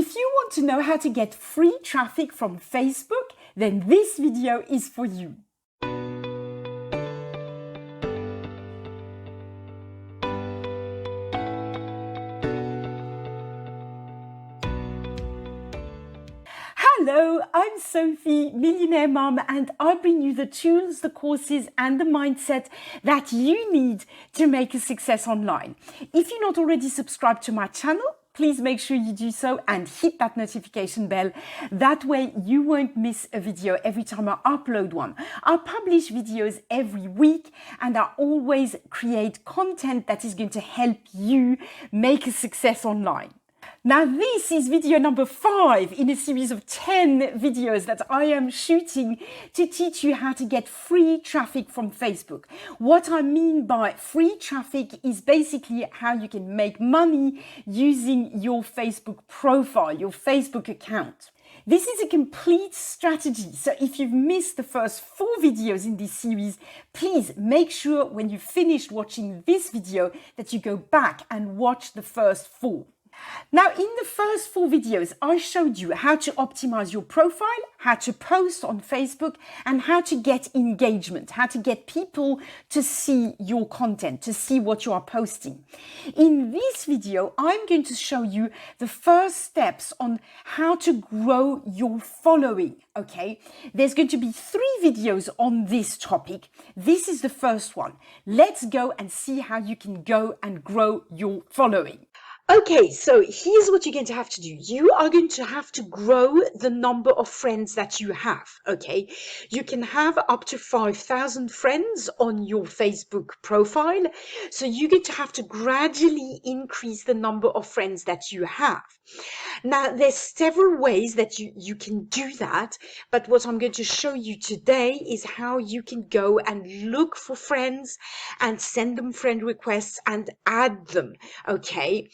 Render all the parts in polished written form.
If you want to know how to get free traffic from Facebook, then this video is for you. Hello, I'm Sophie, Millionaire Mum, and I bring you the tools, the courses, and the mindset that you need to make a success online. If you're not already subscribed to my channel, please make sure you do so and hit that notification bell. That way you won't miss a video every time I upload one. I publish videos every week and I always create content that is going to help you make a success online. Now, this is video number 5 in a series of 10 videos that I am shooting to teach you how to get free traffic from Facebook. What I mean by free traffic is basically how you can make money using your Facebook profile, your Facebook account. This is a complete strategy, so if you've missed the first 4 videos in this series, please make sure when you've finished watching this video that you go back and watch the first 4. Now, in the first 4 videos, I showed you how to optimize your profile, how to post on Facebook, and how to get engagement, how to get people to see your content, to see what you are posting. In this video, I'm going to show you the first steps on how to grow your following, okay? There's going to be 3 videos on this topic. This is the first one. Let's go and see how you can go and grow your following. Okay, so here's what you're going to have to do. You are going to have to grow the number of friends that you have, okay? You can have up to 5,000 friends on your Facebook profile. So you're going to have to gradually increase the number of friends that you have. Now, there's several ways that you can do that, but what I'm going to show you today is how you can go and look for friends and send them friend requests and add them, okay?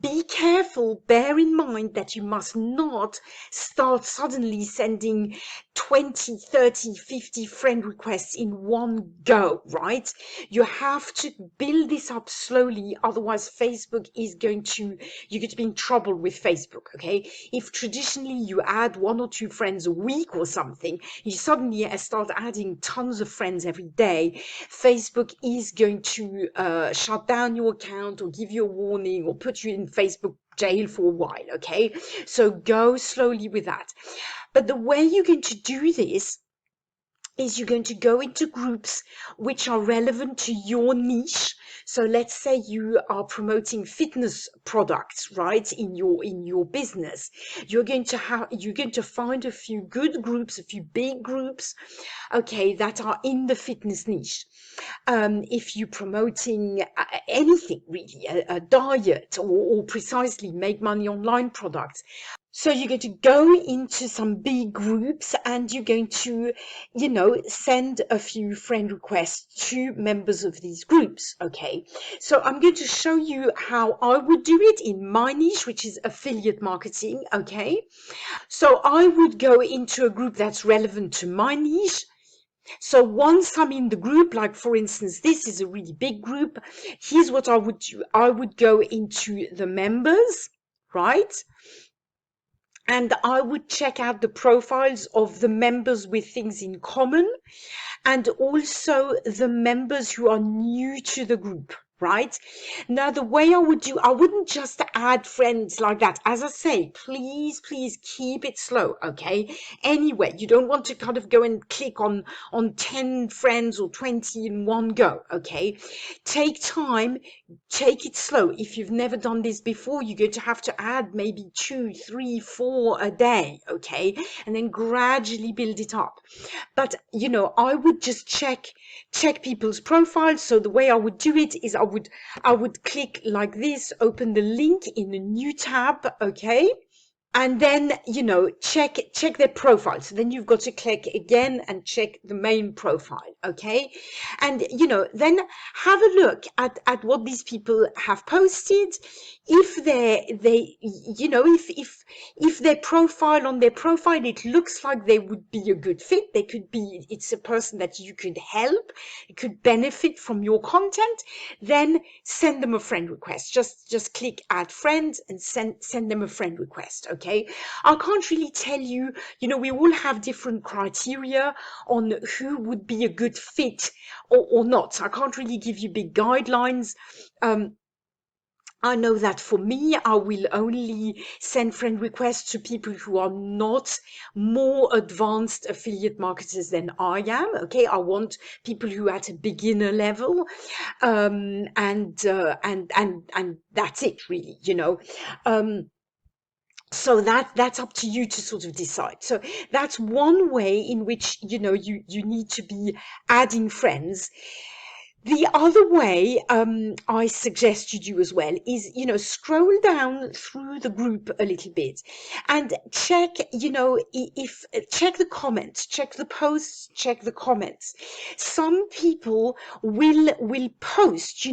Be careful, bear in mind that you must not start suddenly sending 20, 30, 50 friend requests in one go, right? You have to build this up slowly, otherwise Facebook is going to, you're going to be in trouble with Facebook, okay? If traditionally you add 1 or 2 friends a week or something, you suddenly start adding tons of friends every day, Facebook is going to shut down your account or give you a warning or put you in Facebook jail for a while, okay? So go slowly with that. But the way you're going to do this is you're going to go into groups which are relevant to your niche. So let's say you are promoting fitness products, right, in your business. You're going to find a few good groups, a few big groups, okay, that are in the fitness niche. If you're promoting anything really, a diet or precisely make money online products. So you're going to go into some big groups and you're going to, send a few friend requests to members of these groups, okay? So I'm going to show you how I would do it in my niche, which is affiliate marketing, okay? So I would go into a group that's relevant to my niche. So once I'm in the group, like for instance, this is a really big group, here's what I would do. I would go into the members, right? And I would check out the profiles of the members with things in common and also the members who are new to the group, right? Now, the way I wouldn't just add friends like that. As I say, please keep it slow, okay? Anyway, you don't want to kind of go and click on 10 friends or 20 in one go, okay? Take time, take it slow. If you've never done this before, you're going to have to add maybe 2, 3, 4 a day, okay? And then gradually build it up. But, I would just check people's profiles. So the way I would do it is I would click like this, open the link in a new tab, okay? and then, check their profile. So then you've got to click again and check the main profile, okay? And, then have a look at what these people have posted. If if their profile, on their profile, it looks like they would be a good fit. It's a person that you could help, it could benefit from your content, then send them a friend request. Just click add friend and send them a friend request, okay? I can't really tell you, we all have different criteria on who would be a good fit or not. I can't really give you big guidelines. I know that for me, I will only send friend requests to people who are not more advanced affiliate marketers than I am. Okay, I want people who are at a beginner level, and that's it, really. So that's up to you to sort of decide. So that's one way in which you need to be adding friends. The other way I suggest you do as well is, scroll down through the group a little bit and check, if check the comments, check the posts, check the comments. Some people will post,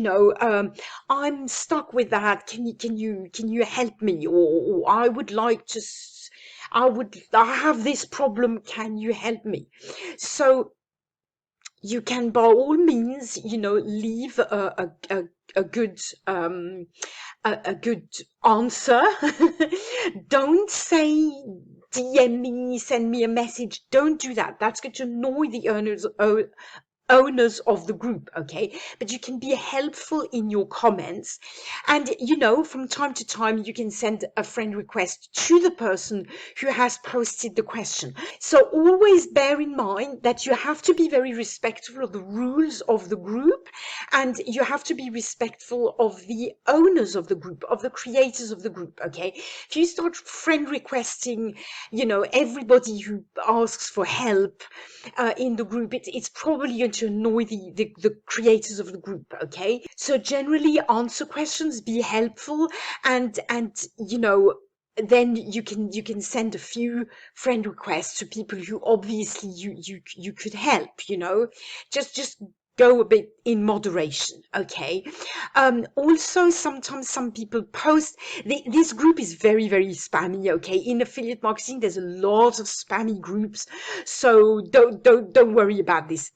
I'm stuck with that. Can you help me? Or I would like to. I have this problem. Can you help me? So you can by all means, leave a good a good answer. Don't say DM me, send me a message. Don't do that. That's going to annoy the owners of the group, okay? But you can be helpful in your comments, and from time to time you can send a friend request to the person who has posted the question. So always bear in mind that you have to be very respectful of the rules of the group, and you have to be respectful of the owners of the group, of the creators of the group, okay? If you start friend requesting, everybody who asks for help in the group, it's probably going to annoy the creators of the group, okay? So generally answer questions, be helpful, and then you can send a few friend requests to people who obviously you could help, just go a bit in moderation, okay? Also, sometimes some people post, this group is very, very spammy, okay? In affiliate marketing, there's a lot of spammy groups, so don't worry about this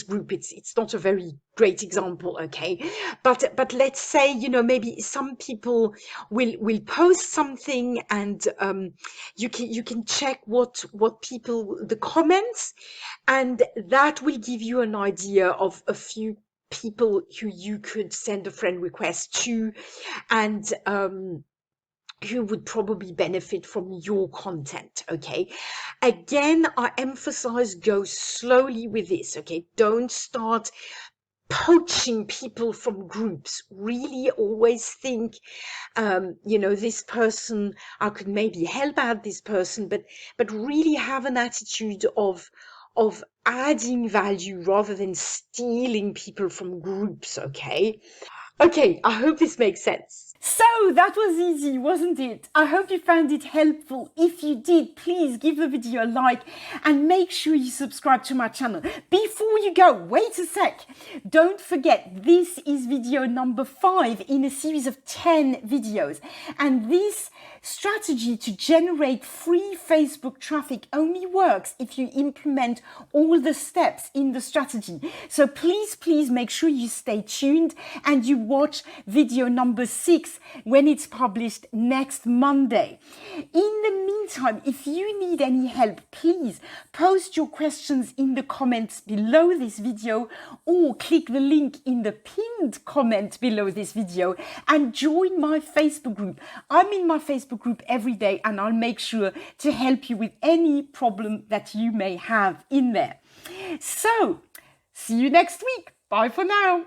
group. It's not a very great example, okay? But let's say, maybe some people will post something, and you can check what people, the comments, and that will give you an idea of a few people who you could send a friend request to, and who would probably benefit from your content, okay? Again, I emphasize, go slowly with this, okay? Don't start poaching people from groups. Really always think, this person, I could maybe help out this person, but really have an attitude of adding value rather than stealing people from groups, okay? Okay, I hope this makes sense. So that was easy, wasn't it? I hope you found it helpful. If you did, please give the video a like and make sure you subscribe to my channel. Before you go, wait a sec. Don't forget, this is video number 5 in a series of 10 videos. And this strategy to generate free Facebook traffic only works if you implement all the steps in the strategy. So please make sure you stay tuned and you watch video number 6 when it's published next Monday. In the meantime, if you need any help, please post your questions in the comments below this video, or click the link in the pinned comment below this video and join my Facebook group. I'm in my Facebook group every day, and I'll make sure to help you with any problem that you may have in there. So, see you next week. Bye for now.